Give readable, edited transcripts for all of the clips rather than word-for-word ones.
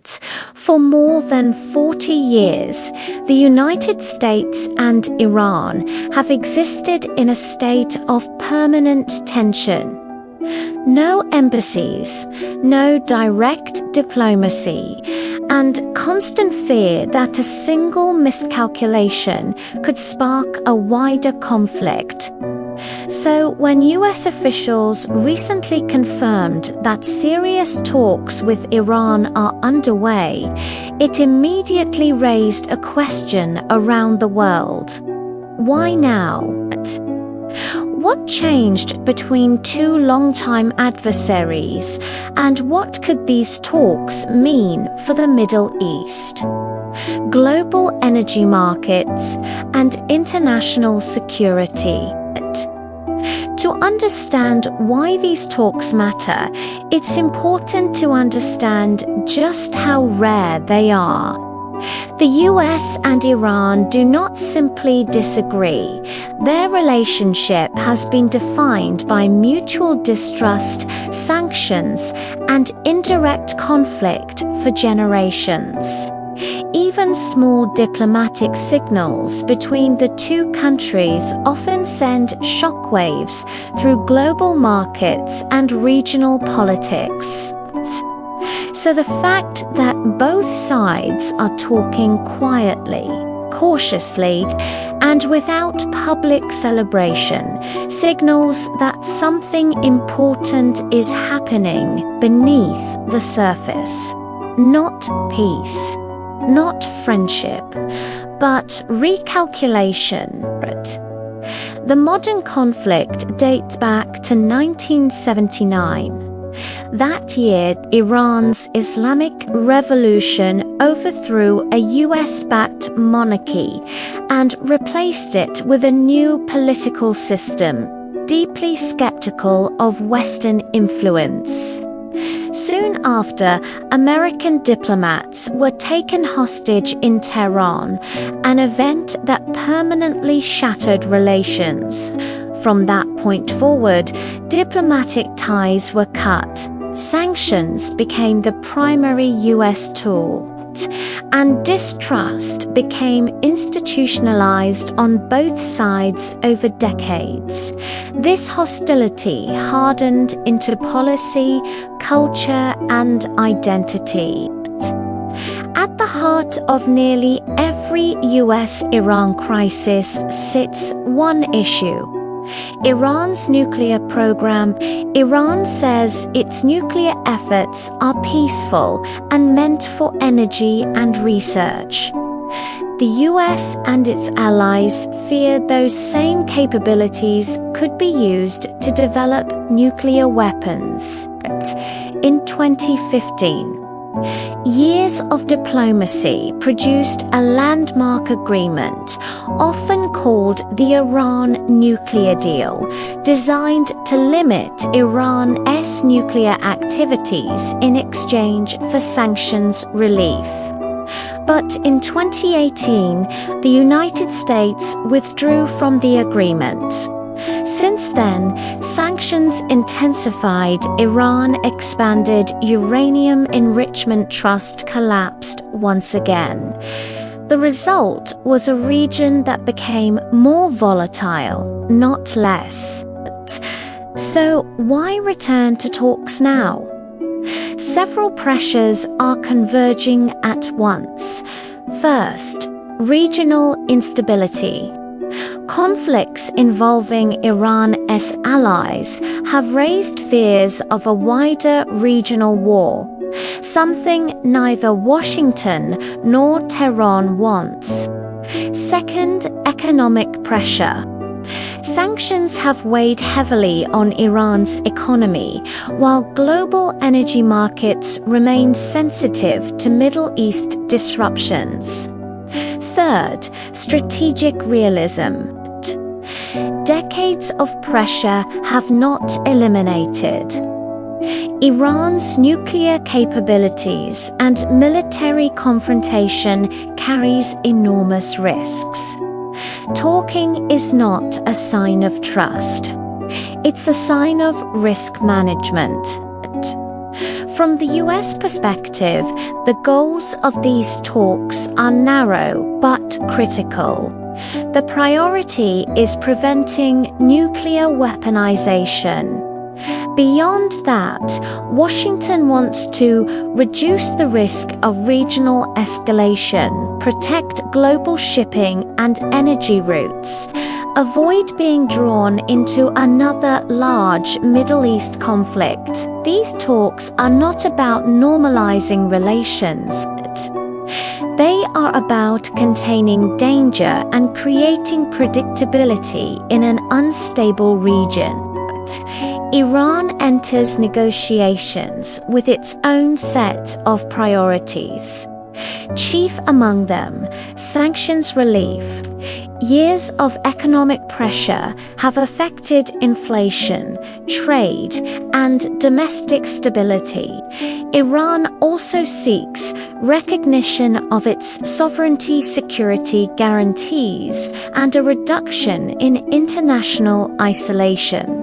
For more than 40 years, the United States and Iran have existed in a state of permanent tension. No embassies, no direct diplomacy, and constant fear that a single miscalculation could spark a wider conflict. So, when US officials recently confirmed that serious talks with Iran are underway, it immediately raised a question around the world. Why now? What changed between two longtime adversaries, and what could these talks mean for the Middle East? Global energy markets and international security. To understand why these talks matter, it's important to understand just how rare they are. The US and Iran do not simply disagree. Their relationship has been defined by mutual distrust, sanctions, and indirect conflict for generations. Even small diplomatic signals between the two countries often send shockwaves through global markets and regional politics. So the fact that both sides are talking quietly, cautiously, and without public celebration signals that something important is happening beneath the surface. Not peace, not friendship, but recalculation. The modern conflict dates back to 1979. That year, Iran's Islamic Revolution overthrew a US-backed monarchy and replaced it with a new political system, deeply skeptical of Western influence. Soon after, American diplomats were taken hostage in Tehran, an event that permanently shattered relations. From that point forward, diplomatic ties were cut, sanctions became the primary US tool, and distrust became institutionalized on both sides over decades. This hostility hardened into policy, culture, and identity. At the heart of nearly every US-Iran crisis sits one issue: Iran's nuclear program. Iran says its nuclear efforts are peaceful and meant for energy and research. The US and its allies fear those same capabilities could be used to develop nuclear weapons. In 2015, years of diplomacy produced a landmark agreement, often called the Iran nuclear deal, designed to limit Iran's nuclear activities in exchange for sanctions relief. But in 2018, the United States withdrew from the agreement. Since then, sanctions intensified, Iran expanded, uranium enrichment trust collapsed once again. The result was a region that became more volatile, not less. So why return to talks now? Several pressures are converging at once. First, regional instability. Conflicts involving Iran's allies have raised fears of a wider regional war, something neither Washington nor Tehran wants. Second, economic pressure. Sanctions have weighed heavily on Iran's economy, while global energy markets remain sensitive to Middle East disruptions. Third, strategic realism. Decades of pressure have not eliminated Iran's nuclear capabilities, and military confrontation carries enormous risks. Talking is not a sign of trust. It's a sign of risk management. From the US perspective, the goals of these talks are narrow but critical. The priority is preventing nuclear weaponization. Beyond that, Washington wants to reduce the risk of regional escalation, protect global shipping and energy routes, avoid being drawn into another large Middle East conflict. These talks are not about normalizing relations. They are about containing danger and creating predictability in an unstable region. Iran enters negotiations with its own set of priorities. Chief among them, sanctions relief. Years of economic pressure have affected inflation, trade, and domestic stability. Iran also seeks recognition of its sovereignty security guarantees and a reduction in international isolation.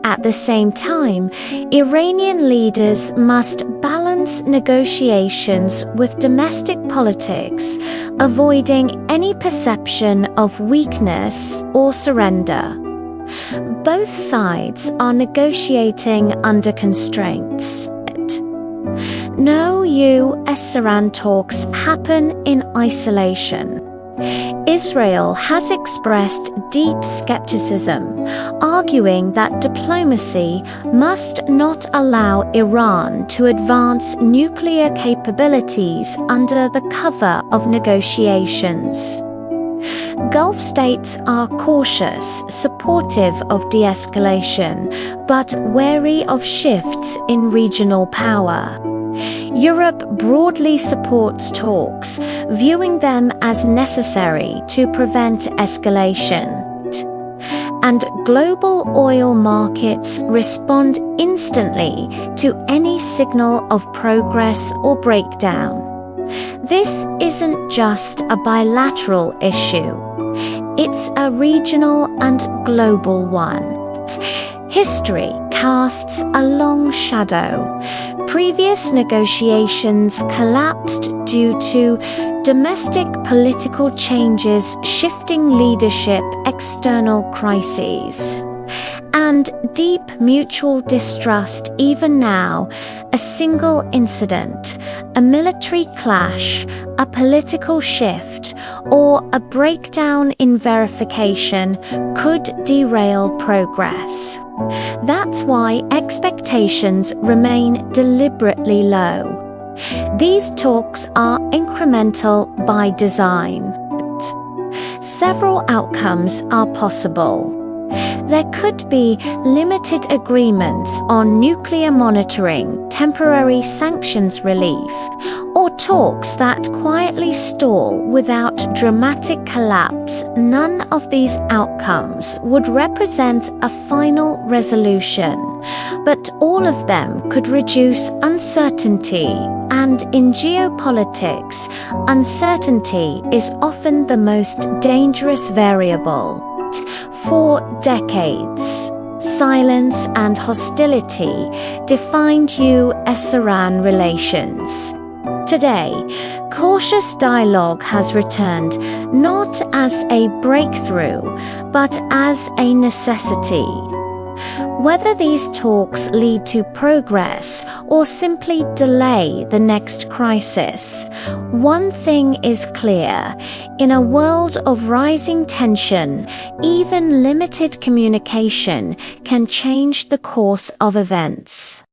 At the same time, Iranian leaders must balance negotiations with domestic politics, avoiding any perception of weakness or surrender. Both sides are negotiating under constraints. No US-Iran talks happen in isolation. Israel has expressed deep skepticism, arguing that diplomacy must not allow Iran to advance nuclear capabilities under the cover of negotiations. Gulf states are cautious, supportive of de-escalation, but wary of shifts in regional power. Europe broadly supports talks, viewing them as necessary to prevent escalation. And global oil markets respond instantly to any signal of progress or breakdown. This isn't just a bilateral issue. It's a regional and global one. History casts a long shadow. Previous negotiations collapsed due to domestic political changes, shifting leadership, external crises, and deep mutual distrust. Even now, a single incident, a military clash, a political shift, or a breakdown in verification could derail progress. That's why expectations remain deliberately low. These talks are incremental by design. Several outcomes are possible. There could be limited agreements on nuclear monitoring, temporary sanctions relief, or talks that quietly stall without dramatic collapse. None of these outcomes would represent a final resolution, but all of them could reduce uncertainty. And in geopolitics, uncertainty is often the most dangerous variable. For decades, silence and hostility defined US-Iran relations. Today, cautious dialogue has returned, not as a breakthrough, but as a necessity. Whether these talks lead to progress or simply delay the next crisis, one thing is clear: in a world of rising tension, even limited communication can change the course of events.